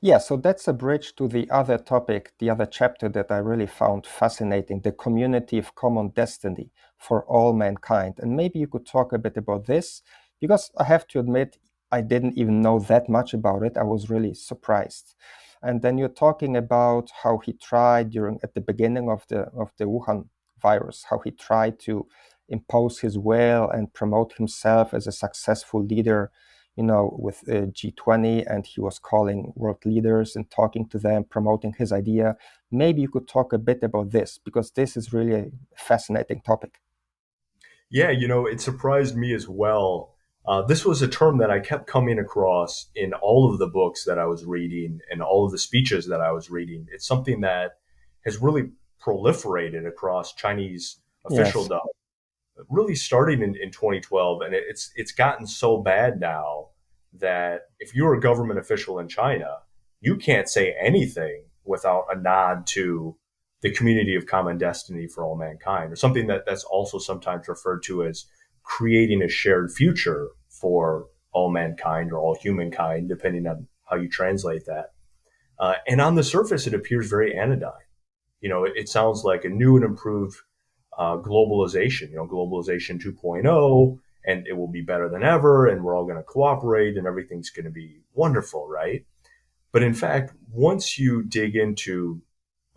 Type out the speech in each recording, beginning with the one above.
Yeah, so that's a bridge to the other topic, the other chapter that I really found fascinating, the community of common destiny for all mankind. And maybe you could talk a bit about this, because I have to admit, I didn't even know that much about it. I was really surprised. And then you're talking about how he tried at the beginning of the Wuhan virus, how he tried to impose his will and promote himself as a successful leader, with G20, and he was calling world leaders and talking to them, promoting his idea. Maybe you could talk a bit about this, because this is really a fascinating topic. Yeah, it surprised me as well. This was a term that I kept coming across in all of the books that I was reading and all of the speeches that I was reading. It's something that has really proliferated across Chinese Yes, officialdom, really starting in 2012, and it's gotten so bad now that if you're a government official in China, you can't say anything without a nod to the community of common destiny for all mankind, or something that's also sometimes referred to as creating a shared future for all mankind or all humankind, depending on how you translate that. And on the surface, it appears very anodyne. It sounds like a new and improved globalization, globalization 2.0, and it will be better than ever, and we're all going to cooperate, and everything's going to be wonderful, right? But in fact, once you dig into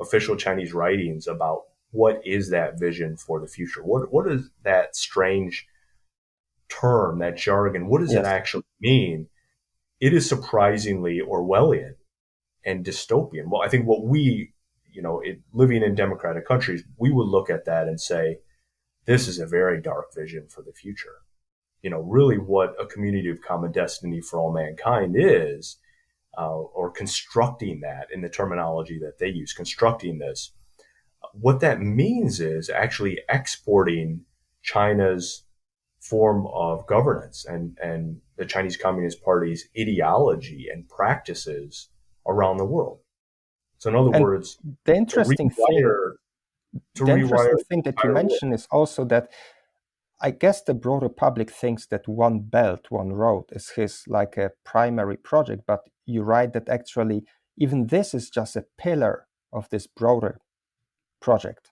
official Chinese writings about what is that vision for the future, what is that strange term, that jargon, what does it yes. actually mean? It is surprisingly Orwellian and dystopian. Well, I think what living in democratic countries, we would look at that and say, this is a very dark vision for the future. Really what a community of common destiny for all mankind is, or constructing that in the terminology that they use, constructing this, what that means is actually exporting China's form of governance and the Chinese Communist Party's ideology and practices around the world. So in other And words, the to interesting thing, rewire to the rewire interesting the thing that you entire world. mentioned is also that I guess the broader public thinks that One Belt, One Road is his like a primary project, but you write that actually even this is just a pillar of this broader project,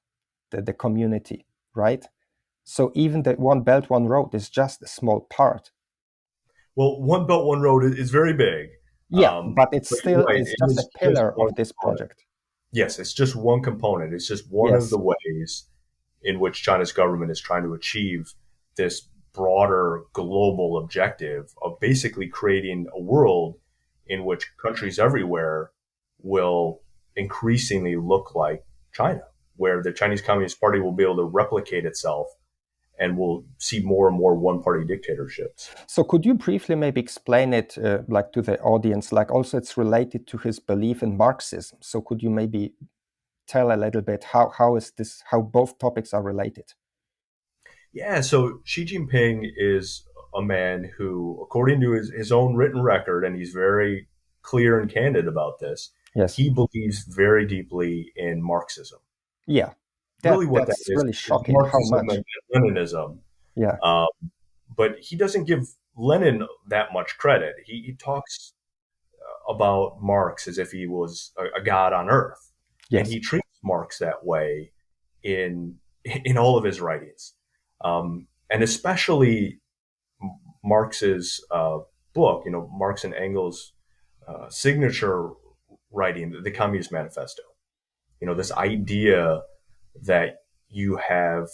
the community, right? So even the One Belt, One Road is just a small part. Well, One Belt One Road is very big, Yeah, but but you're right. it's It just a is just pillar one of this component. project. Yes, it's just one component. It's just one of Yes. the ways in which China's government is trying to achieve this broader global objective of basically creating a world in which countries everywhere will increasingly look like China, where the Chinese Communist Party will be able to replicate itself and we'll see more and more one party dictatorships. So could you briefly maybe explain it like to the audience, like also it's related to his belief in Marxism. So could you maybe tell a little bit how both topics are related? Yeah, so Xi Jinping is a man who, according to his own written record, and he's very clear and candid about this, Yes. he believes very deeply in Marxism. Yeah. Really, what that That's really is shocking how Marxism much. and Leninism. Yeah. Um, but he doesn't give Lenin that much credit. He talks about Marx as if he was a god on earth, and Yes. he treats Marx that way in all of his writings, and especially Marx's book. Marx and Engels' signature writing, the Communist Manifesto. This idea that you have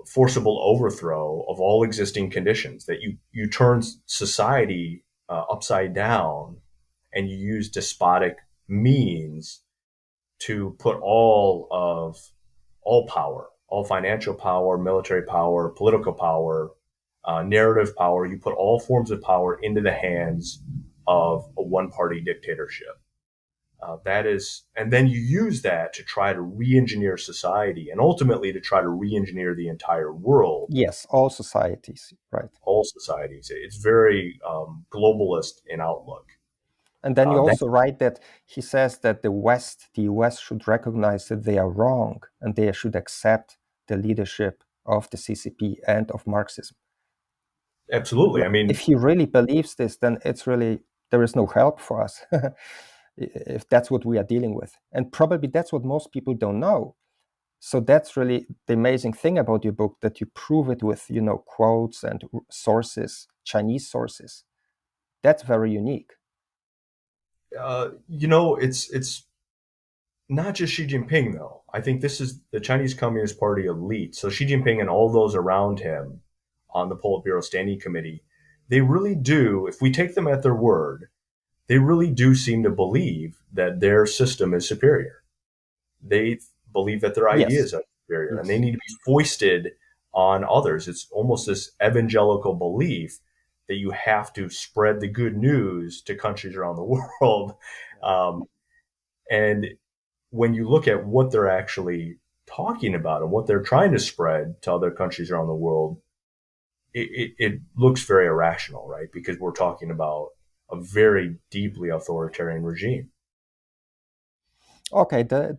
forcible overthrow of all existing conditions, that you turn society upside down and you use despotic means to put all power, all financial power, military power, political power, narrative power. You put all forms of power into the hands of a one-party dictatorship. And then you use that to try to re-engineer society and ultimately to try to re-engineer the entire world, Yes, all societies, right. all societies. It's very globalist in outlook. And then you That also write that he says that the US should recognize that they are wrong and they should accept the leadership of the CCP and of Marxism. absolutely. I mean, If he really believes this, then it's really there is no help for us if that's what we are dealing with. And probably that's what most people don't know. So that's really the amazing thing about your book, that you prove it with, quotes and sources, Chinese sources. That's very unique. It's not just Xi Jinping, though. I think this is the Chinese Communist Party elite. So Xi Jinping and all those around him on the Politburo Standing Committee, they really do, if we take them at their word, they really do seem to believe that their system is superior. They believe that their ideas are superior, and they need to be foisted on others. It's almost this evangelical belief that you have to spread the good news to countries around the world. And when you look at what they're actually talking about and what they're trying to spread to other countries around the world, it looks very irrational, right? Because we're talking about a very deeply authoritarian regime. Okay, the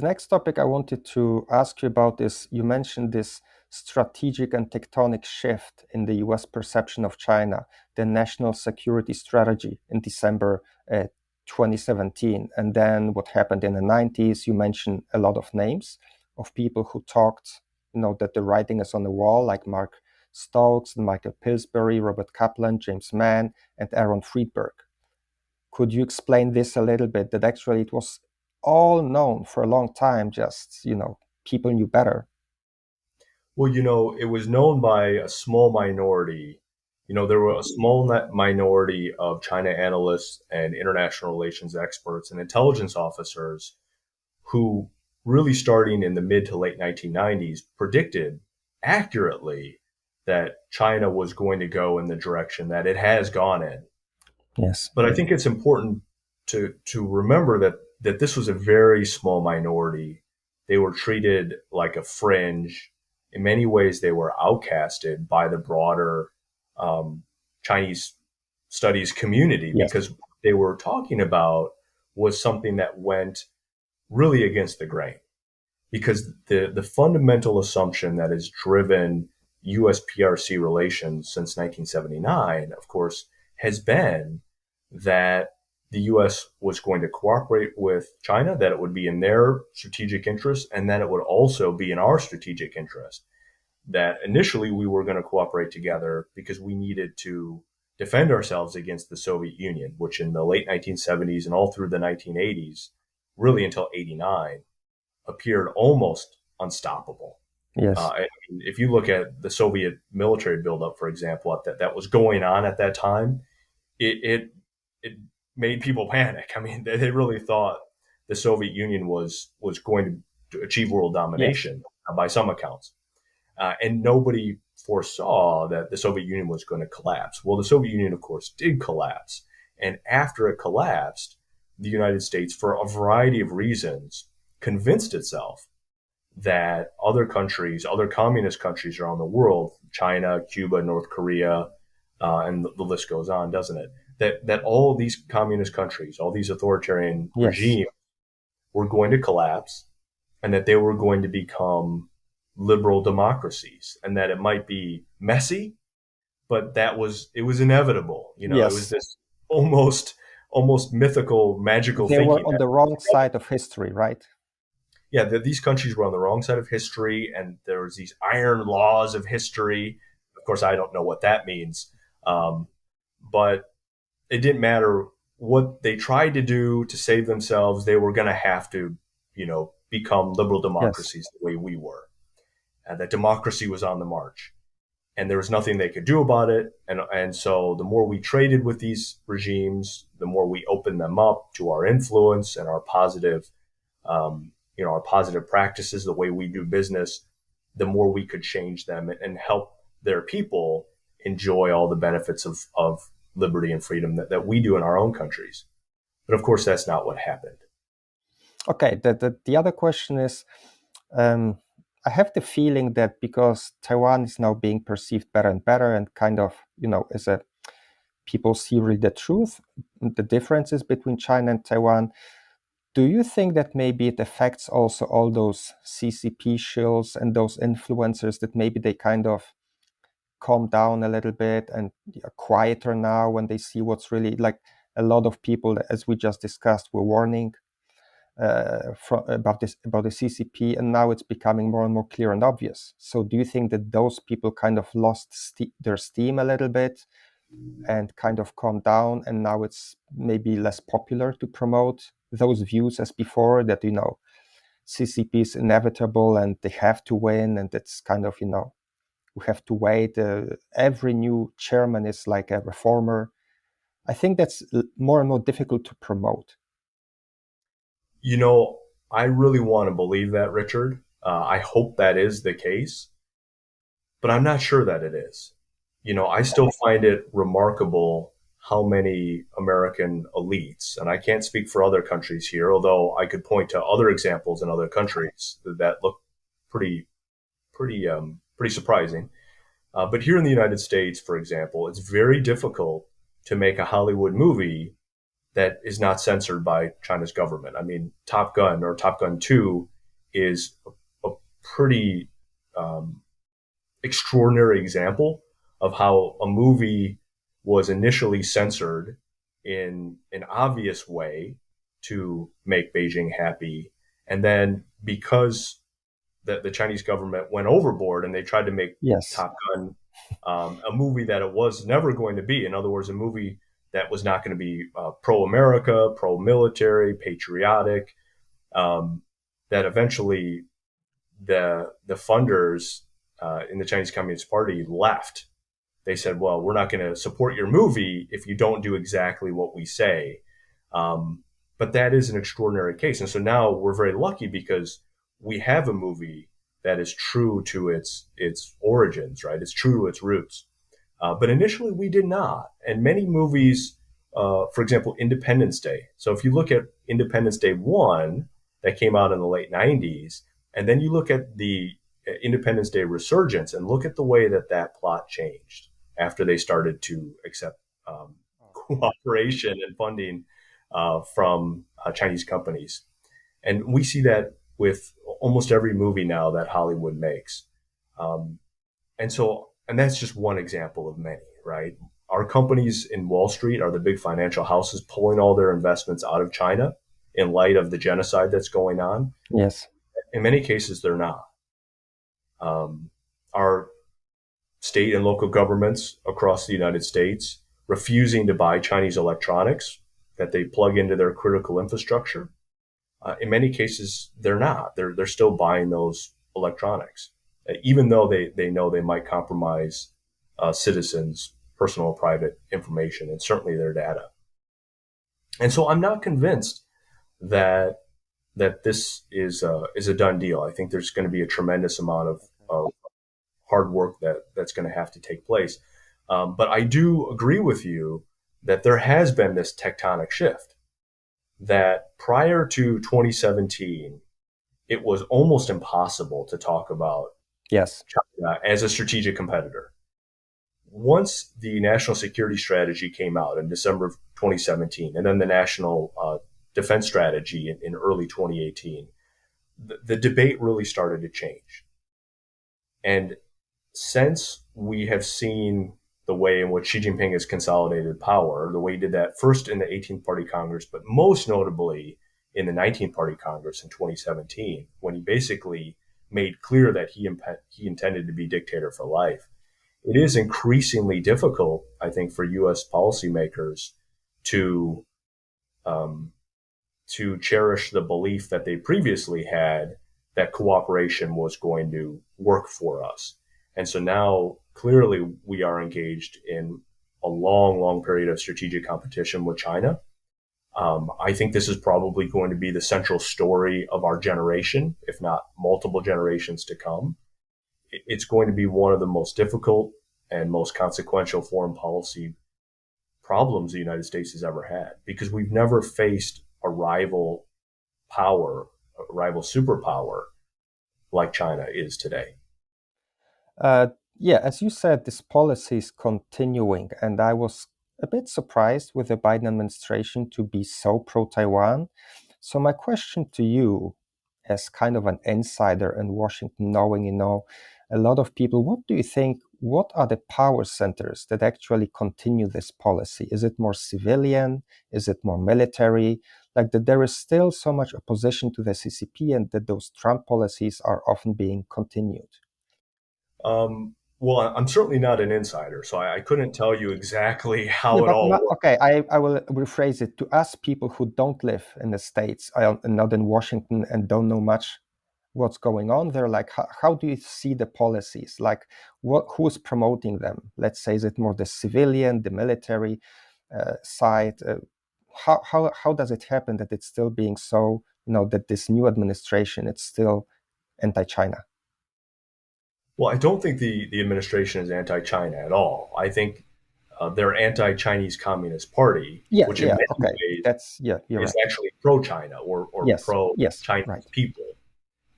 next topic I wanted to ask you about is, you mentioned this strategic and tectonic shift in the US perception of China, the national security strategy in December 2017. And then what happened in the 90s, you mentioned a lot of names of people who talked, that the writing is on the wall, like Mark Stokes and Michael Pillsbury, Robert Kaplan, James Mann, and Aaron Friedberg. Could you explain this a little bit, that actually it was all known for a long time, just, people knew better? Well, it was known by a small minority. There were a small minority of China analysts and international relations experts and intelligence officers who, really starting in the mid to late 1990s, predicted accurately that China was going to go in the direction that it has gone in. Yes. But I think it's important to remember that this was a very small minority. They were treated like a fringe. In many ways, they were outcasted by the broader Chinese studies community, because what they were talking about was something that went really against the grain. Because the fundamental assumption that has driven U.S. PRC relations since 1979, of course, has been that the U.S. was going to cooperate with China, that it would be in their strategic interest, and that it would also be in our strategic interest. That initially we were going to cooperate together because we needed to defend ourselves against the Soviet Union, which in the late 1970s and all through the 1980s, really until 89, appeared almost unstoppable. Yes. If you look at the Soviet military buildup, for example, that was going on at that time, it made people panic. I mean, they really thought the Soviet Union was going to achieve world domination by some accounts. And nobody foresaw that the Soviet Union was going to collapse. Well, the Soviet Union, of course, did collapse. And after it collapsed, the United States, for a variety of reasons, convinced itself that other countries, other communist countries around the world, China, Cuba, North Korea, and the list goes on, doesn't it? That all these communist countries, all these authoritarian regimes were going to collapse, and that they were going to become liberal democracies, and that it might be messy, but it was inevitable. It was this almost mythical, magical they thinking. They were on the wrong side of history, right? Yeah, these countries were on the wrong side of history, and there was these iron laws of history. Of course, I don't know what that means, but it didn't matter what they tried to do to save themselves. They were going to have to, become liberal democracies the way we were. And that democracy was on the march, and there was nothing they could do about it. And so the more we traded with these regimes, the more we opened them up to our influence and our positive, our positive practices, the way we do business, the more we could change them and help their people enjoy all the benefits of liberty and freedom that we do in our own countries. But of course, that's not what happened. Okay. The other question is, I have the feeling that because Taiwan is now being perceived better and better, and kind of, as people see really the truth, the differences between China and Taiwan, do you think that maybe it affects also all those CCP shills and those influencers, that maybe they kind of calm down a little bit and are quieter now when they see what's really, like, A lot of people, as we just discussed, were warning about the CCP, and now it's becoming more and more clear and obvious. So do you think that those people kind of lost their steam a little bit and kind of calmed down, and now it's maybe less popular to promote those views as before, that, CCP is inevitable and they have to win, and it's kind of, we have to wait. Every new chairman is like a reformer. I think that's more and more difficult to promote. I really want to believe that, Richard. I hope that is the case, but I'm not sure that it is. I still find it remarkable how many American elites, and I can't speak for other countries here, although I could point to other examples in other countries that look pretty, pretty surprising. But here in the United States, for example, it's very difficult to make a Hollywood movie that is not censored by China's government. I mean, Top Gun or Top Gun 2 is a pretty extraordinary example of how a movie was initially censored in an obvious way to make Beijing happy. And then because the Chinese government went overboard and they tried to make Top Gun a movie that it was never going to be. In other words, a movie that was not going to be pro-America, pro-military, patriotic, that eventually the funders in the Chinese Communist Party left. They said, well, we're not going to support your movie if you don't do exactly what we say. But that is an extraordinary case. And so now we're very lucky because we have a movie that is true to its origins, right? It's true to its roots. But initially we did not. And many movies, for example, Independence Day. So if you look at Independence Day 1 that came out in the late 90s, and then you look at the Independence Day Resurgence and look at the way that plot changed after they started to accept cooperation and funding from Chinese companies. And we see that with almost every movie now that Hollywood makes. And that's just one example of many, right? Our companies in Wall Street are the big financial houses pulling all their investments out of China in light of the genocide that's going on. Yes. In many cases, they're not. Our state and local governments across the United States refusing to buy Chinese electronics that they plug into their critical infrastructure. In many cases, they're not. They're still buying those electronics, even though they know they might compromise citizens' personal and private information and certainly their data. And so I'm not convinced that this is a done deal. I think there's going to be a tremendous amount of hard work that's going to have to take place. But I do agree with you that there has been this tectonic shift, that prior to 2017, it was almost impossible to talk about China as a strategic competitor. Once the national security strategy came out in December of 2017, and then the national defense strategy in early 2018, the debate really started to change. And since we have seen the way in which Xi Jinping has consolidated power, the way he did that first in the 18th Party Congress, but most notably in the 19th Party Congress in 2017, when he basically made clear that he intended to be dictator for life, it is increasingly difficult, I think, for U.S. policymakers to cherish the belief that they previously had that cooperation was going to work for us. And so now clearly we are engaged in a long, long period of strategic competition with China. I think this is probably going to be the central story of our generation, if not multiple generations to come. It's going to be one of the most difficult and most consequential foreign policy problems the United States has ever had, because we've never faced a rival power, a rival superpower like China is today. As you said, this policy is continuing, and I was a bit surprised with the Biden administration to be so pro-Taiwan. So my question to you, as kind of an insider in Washington, knowing, a lot of people, what do you think what are the power centers that actually continue this policy? Is it more civilian? Is it more military? Like that there is still so much opposition to the CCP and that those Trump policies are often being continued. Well, I'm certainly not an insider, so I couldn't tell you exactly Yeah, how it but all works. okay, I will rephrase it. To us people who don't live in the States, not in Washington, and don't know much what's going on, they're like, how do you see the policies? Like, who's promoting them? Let's say, is it more the civilian, the military side? How does it happen that it's still being so, that this new administration, it's still anti-China? Well, I don't think the administration is anti-China at all. I think they're anti-Chinese Communist Party, Yeah, which in yeah, many okay. ways Yeah, you're is right. actually pro-China or Yes, yes, right. pro-Chinese people,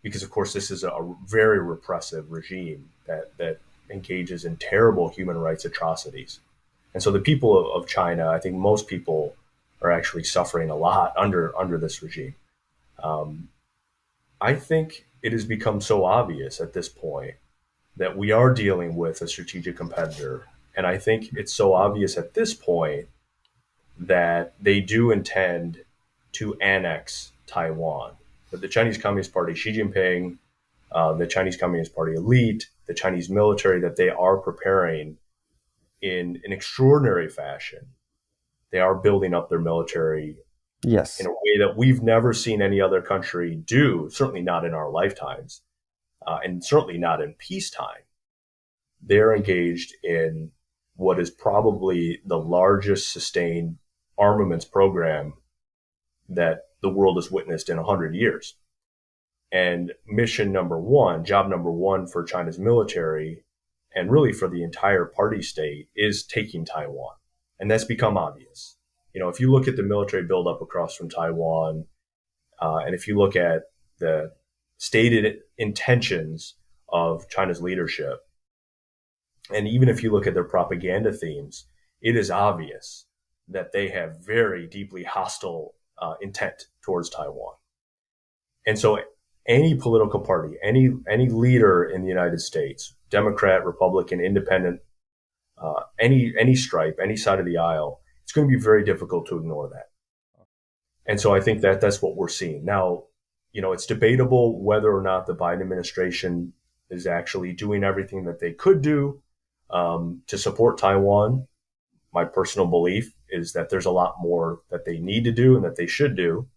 because of course this is a very repressive regime that engages in terrible human rights atrocities. And so the people of China, I think most people are actually suffering a lot under this regime. Um, I think it has become so obvious at this point that we are dealing with a strategic competitor. And I think it's so obvious at this point that they do intend to annex Taiwan. But the Chinese Communist Party, Xi Jinping, the Chinese Communist Party elite, the Chinese military, that they are preparing in an extraordinary fashion. They are building up their military in Yes, a way that we've never seen any other country do, certainly not in our lifetimes, and certainly not in peacetime. They're engaged in what is probably the largest sustained armaments program that the world has witnessed in 100 years. And mission number one, job number one for China's military, and really for the entire party state, is taking Taiwan. And that's become obvious. If you look at the military buildup across from Taiwan, and if you look at the stated intentions of China's leadership, and even if you look at their propaganda themes, it is obvious that they have very deeply hostile intent towards Taiwan. And so any political party, any leader in the United States, Democrat, Republican, Independent, any stripe, any side of the aisle, it's going to be very difficult to ignore that. And so I think that that's what we're seeing now. It's debatable whether or not the Biden administration is actually doing everything that they could do to support Taiwan. My personal belief is that there's a lot more that they need to do and that they should do,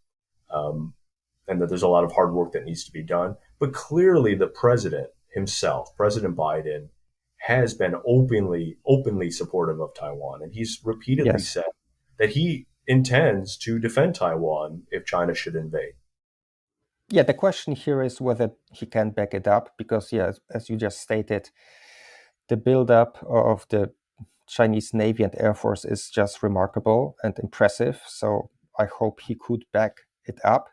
and that there's a lot of hard work that needs to be done. But clearly, the president himself, President Biden, has been openly supportive of Taiwan, and he's repeatedly yes. said that he intends to defend Taiwan if China should invade. Yeah, the question here is whether he can back it up, because, yeah, as you just stated, the buildup of the Chinese Navy and Air Force is just remarkable and impressive. So I hope he could back it up.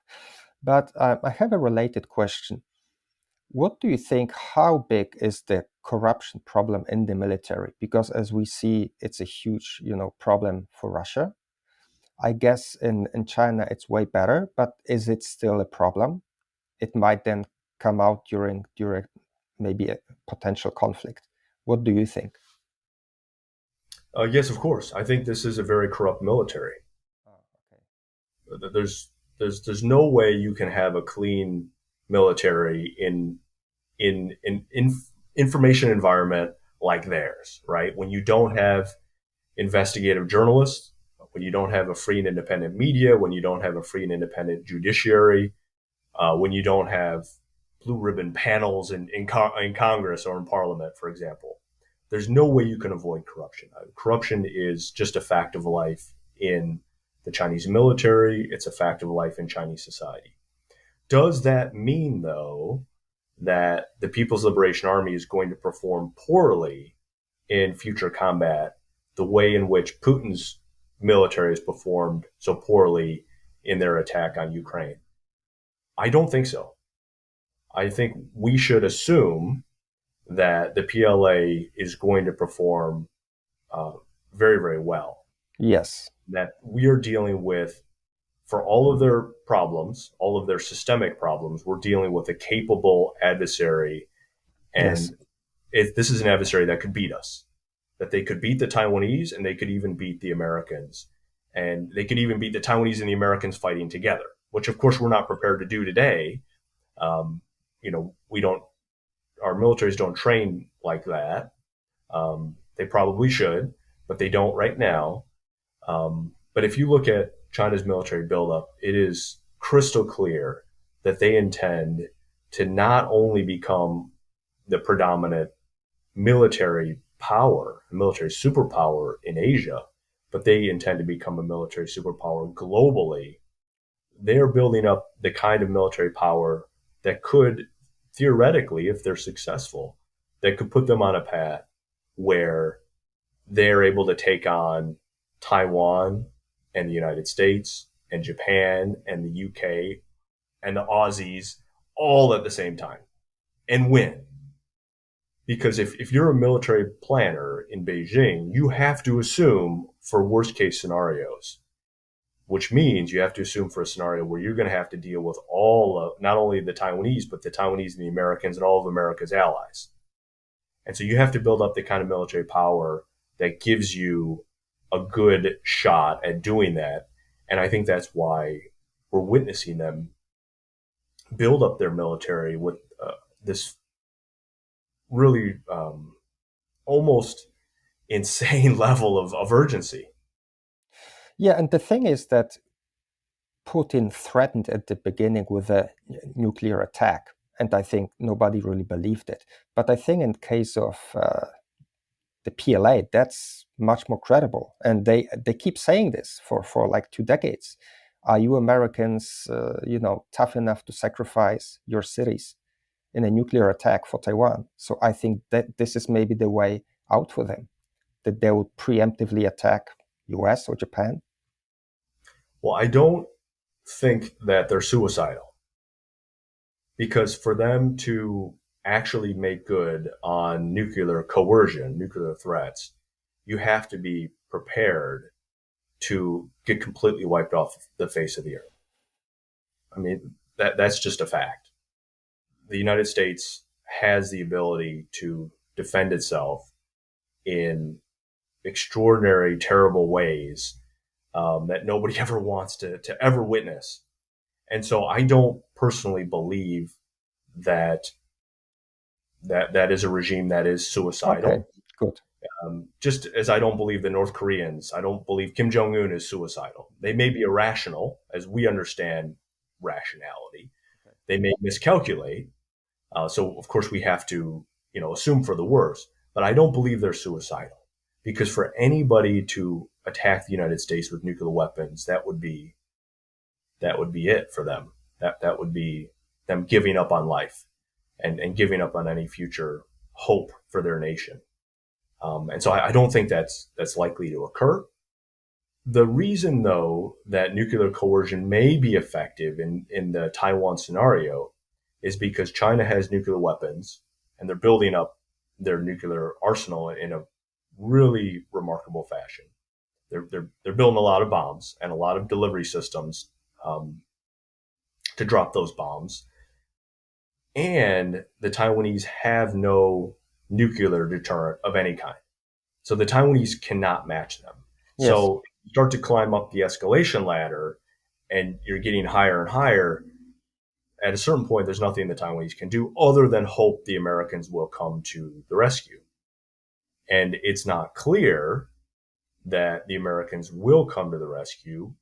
But I have a related question. What do you think? How big is the corruption problem in the military? Because as we see, it's a huge, problem for Russia. I guess in China it's way better, but is it still a problem? It might then come out during maybe a potential conflict. What do you think? Yes, of course. I think this is a very corrupt military. Oh, okay. There's no way you can have a clean military in information environment like theirs, right? When you don't have investigative journalists, when you don't have a free and independent media, when you don't have a free and independent judiciary, when you don't have blue ribbon panels in Congress or in Parliament, for example, there's no way you can avoid corruption. Corruption is just a fact of life in the Chinese military. It's a fact of life in Chinese society. Does that mean, though, that the People's Liberation Army is going to perform poorly in future combat the way in which Putin's military has performed so poorly in their attack on Ukraine? I don't think so. I think we should assume that the PLA is going to perform very, very well. Yes. That we are dealing with, for all of their problems, all of their systemic problems, we're dealing with a capable adversary. Yes. And this is an adversary that could beat us, that they could beat the Taiwanese and they could even beat the Americans. And they could even beat the Taiwanese and the Americans fighting together, which of course we're not prepared to do today. We don't, our militaries don't train like that. They probably should, but they don't right now. But if you look at China's military buildup, it is crystal clear that they intend to not only become the predominant military power, a military superpower in Asia, but they intend to become a military superpower globally. They're building up the kind of military power that could, theoretically, if they're successful, that could put them on a path where they're able to take on Taiwan and the United States and Japan and the UK and the Aussies all at the same time and win. Because if you're a military planner in Beijing, you have to assume for worst case scenarios, which means you have to assume for a scenario where you're going to have to deal with all of, not only the Taiwanese, but the Taiwanese and the Americans and all of America's allies. And so you have to build up the kind of military power that gives you a good shot at doing that. And I think that's why we're witnessing them build up their military with this really almost insane level of urgency. Yeah, and the thing is that Putin threatened at the beginning with a nuclear attack, and I think nobody really believed it. But I think in case of the PLA, that's much more credible. And they keep saying this for like 2 decades. Are you Americans, tough enough to sacrifice your cities in a nuclear attack for Taiwan? So I think that this is maybe the way out for them, that they will preemptively attack US or Japan. Well, I don't think that they're suicidal, because for them to actually make good on nuclear coercion, nuclear threats, you have to be prepared to get completely wiped off the face of the earth. I mean, that's just a fact. The United States has the ability to defend itself in extraordinary, terrible ways that nobody ever wants to ever witness. And so I don't personally believe that is a regime that is suicidal. Okay, good. Just as I don't believe the North Koreans, I don't believe Kim Jong-un is suicidal. They may be irrational, as we understand rationality. Okay. They may miscalculate. So, of course, we have to, assume for the worst. But I don't believe they're suicidal, because for anybody to attack the United States with nuclear weapons, that would be it for them. That would be them giving up on life and giving up on any future hope for their nation. And so I don't think that's likely to occur. The reason, though, that nuclear coercion may be effective in the Taiwan scenario is because China has nuclear weapons and they're building up their nuclear arsenal in a really remarkable fashion. They're building a lot of bombs and a lot of delivery systems to drop those bombs. And the Taiwanese have no nuclear deterrent of any kind. So the Taiwanese cannot match them. Yes. So you start to climb up the escalation ladder and you're getting higher and higher. At a certain point, there's nothing the Taiwanese can do other than hope the Americans will come to the rescue. And it's not clear that the Americans will come to the rescue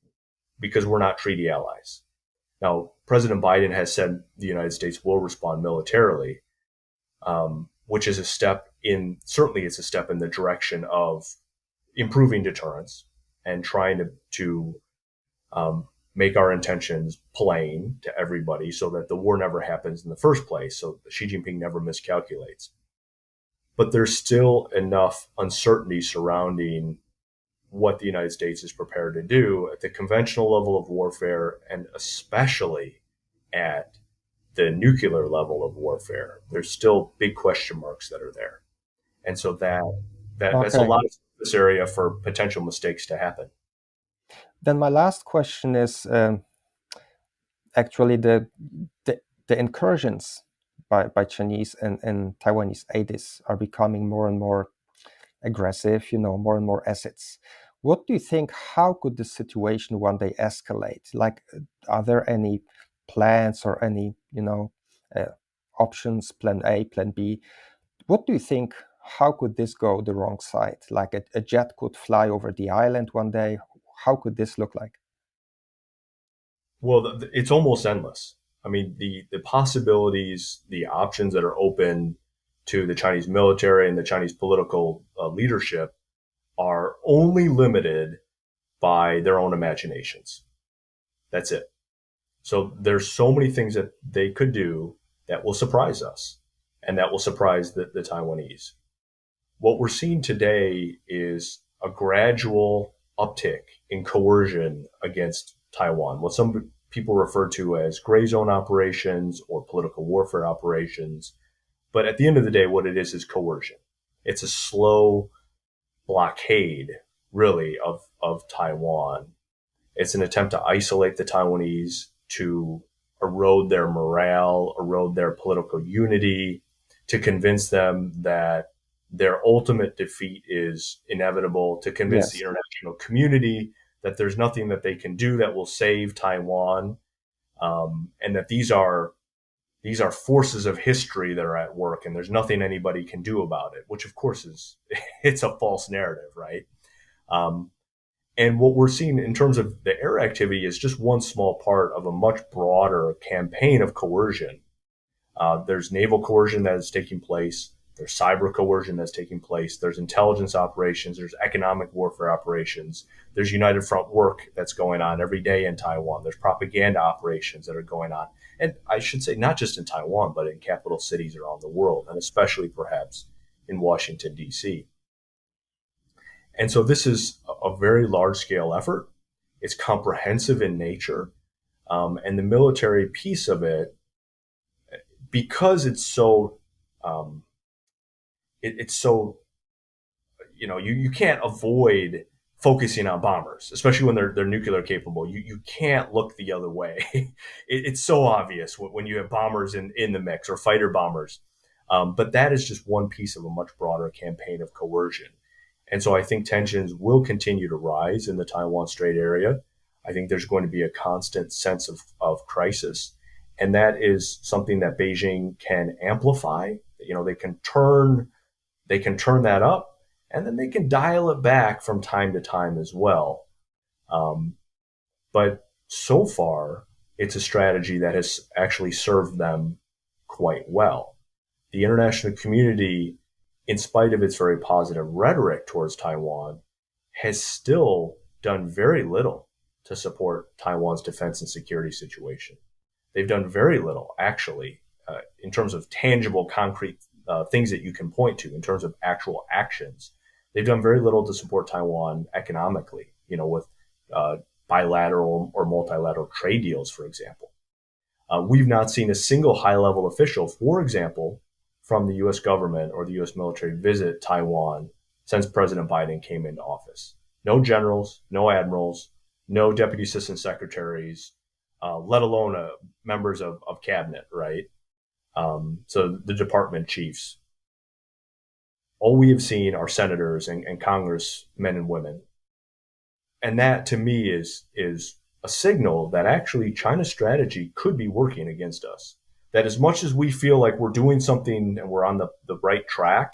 because we're not treaty allies. Now, President Biden has said the United States will respond militarily, which is certainly it's a step in the direction of improving deterrence and trying to make our intentions plain to everybody so that the war never happens in the first place, so Xi Jinping never miscalculates. But there's still enough uncertainty surrounding what the United States is prepared to do at the conventional level of warfare, and especially at the nuclear level of warfare. There's still big question marks that are there. And so that's a lot of this area for potential mistakes to happen. Then my last question is actually the incursions by Chinese and Taiwanese aides are becoming more and more aggressive, more and more assets. What do you think? How could the situation one day escalate? Like, are there any plans or any, options, plan A, plan B? What do you think? How could this go the wrong side? Like a jet could fly over the island one day. How could this look like? Well, it's almost endless. I mean, the possibilities, the options that are open to the Chinese military and the Chinese political leadership are only limited by their own imaginations. That's it. So there's so many things that they could do that will surprise us and that will surprise the Taiwanese. What we're seeing today is a gradual uptick in coercion against Taiwan, what some people refer to as gray zone operations or political warfare operations. But at the end of the day, what it is coercion. It's a slow blockade, really, of Taiwan. It's an attempt to isolate the Taiwanese, to erode their morale, erode their political unity, to convince them that their ultimate defeat is inevitable, to convince the international community that there's nothing that they can do that will save Taiwan, and that these are forces of history that are at work, and there's nothing anybody can do about it. Which, of course, is it's a false narrative, right? And what we're seeing in terms of the air activity is just one small part of a much broader campaign of coercion. There's naval coercion that is taking place. There's cyber coercion that's taking place. There's intelligence operations. There's economic warfare operations. There's United Front work that's going on every day in Taiwan. There's propaganda operations that are going on. And I should say, not just in Taiwan, but in capital cities around the world, and especially perhaps in Washington, D.C. And so this is a very large-scale effort. It's comprehensive in nature. And the military piece of it, because it's so you can't avoid focusing on bombers, especially when they're nuclear capable. You can't look the other way. It's so obvious when you have bombers in the mix, or fighter bombers. But that is just one piece of a much broader campaign of coercion. And so I think tensions will continue to rise in the Taiwan Strait area. I think there's going to be a constant sense of crisis. And that is something that Beijing can amplify. They can turn that up, and then they can dial it back from time to time as well. But so far, it's a strategy that has actually served them quite well. The international community, in spite of its very positive rhetoric towards Taiwan, has still done very little to support Taiwan's defense and security situation. They've done very little, actually, in terms of tangible, concrete things that you can point to, in terms of actual actions. They've done very little to support Taiwan economically, with bilateral or multilateral trade deals, for example. We've not seen a single high-level official, for example, from the U.S. government or the U.S. military visit Taiwan since President Biden came into office. No generals, no admirals, no deputy assistant secretaries, let alone members of cabinet, right? So the department chiefs. All we have seen are senators and congressmen and women. And that, to me, is a signal that actually China's strategy could be working against us. That as much as we feel like we're doing something and we're on the right track,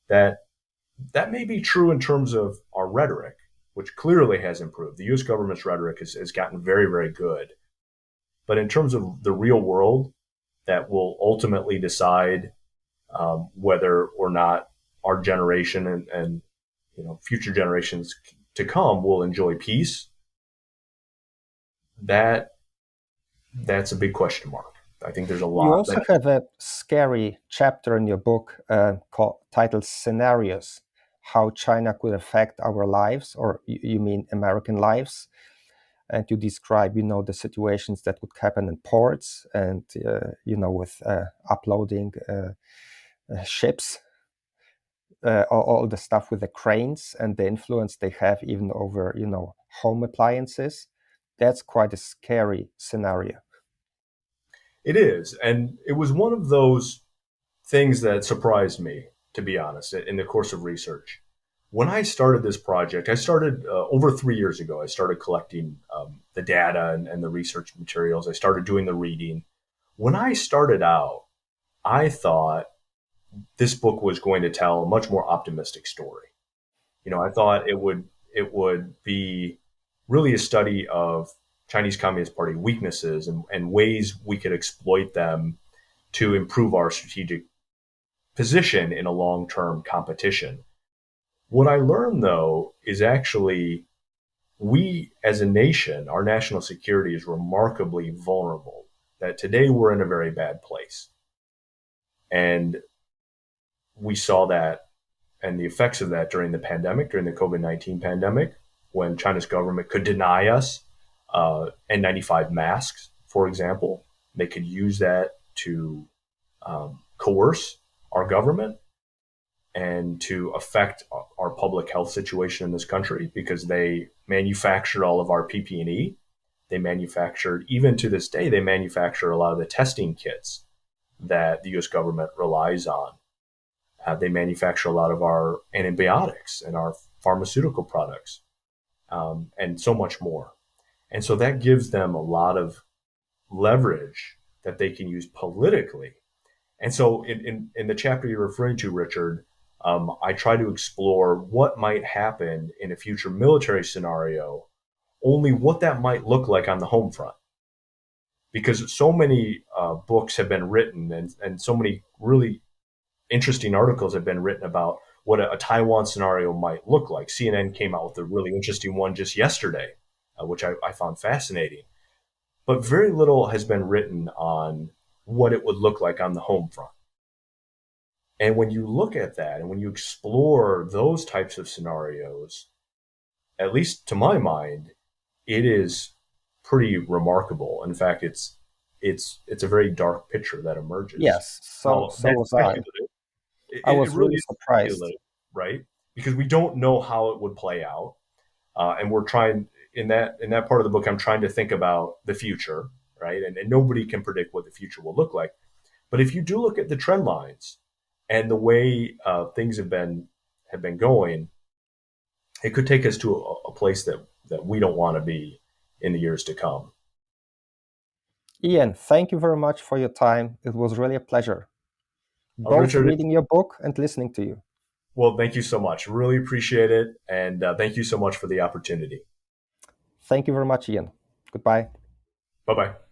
that may be true in terms of our rhetoric, which clearly has improved. The U.S. government's rhetoric has gotten very, very good. But in terms of the real world, that will ultimately decide whether or not our generation and future generations to come will enjoy peace. That's a big question mark. I think there's a lot. You also have a scary chapter in your book titled "Scenarios: How China Could Affect Our Lives," or you mean American lives, and you describe, the situations that would happen in ports and, with uploading ships, all the stuff with the cranes and the influence they have even over, home appliances. That's quite a scary scenario. It is. And it was one of those things that surprised me, to be honest, in the course of research. When I started this project, I started over 3 years ago. I started collecting the data and the research materials. I started doing the reading. When I started out, I thought this book was going to tell a much more optimistic story. I thought it would be really a study of Chinese Communist Party weaknesses and ways we could exploit them to improve our strategic position in a long-term competition. What I learned, though, is actually we as a nation, our national security is remarkably vulnerable, that today we're in a very bad place. And we saw that and the effects of that during the pandemic, during the COVID-19 pandemic, when China's government could deny us N95 masks, for example. They could use that to coerce our government and to affect our public health situation in this country, because they manufactured all of our PP&E. They manufactured, even to this day, they manufacture a lot of the testing kits that the US government relies on. They manufacture a lot of our antibiotics and our pharmaceutical products, and so much more. And so that gives them a lot of leverage that they can use politically. And so in the chapter you're referring to, Richard, I try to explore what might happen in a future military scenario, only what that might look like on the home front. Because so many books have been written and so many really interesting articles have been written about what a Taiwan scenario might look like. CNN came out with a really interesting one just yesterday, which I found fascinating. But very little has been written on what it would look like on the home front. And when you look at that and when you explore those types of scenarios, at least to my mind, it is pretty remarkable. In fact, it's a very dark picture that emerges. Yes, so was I. I was Really really is surprised. speculative, right? Because we don't know how it would play out, and we're trying in that part of the book. I'm trying to think about the future, right? And nobody can predict what the future will look like. But if you do look at the trend lines and the way things have been going, it could take us to a place that we don't want to be in the years to come. Ian, thank you very much for your time. It was really a pleasure, both Richard, reading your book and listening to you. well, thank you so much. Really appreciate it. And thank you so much for the opportunity. Thank you very much, Ian. Goodbye. Bye-bye.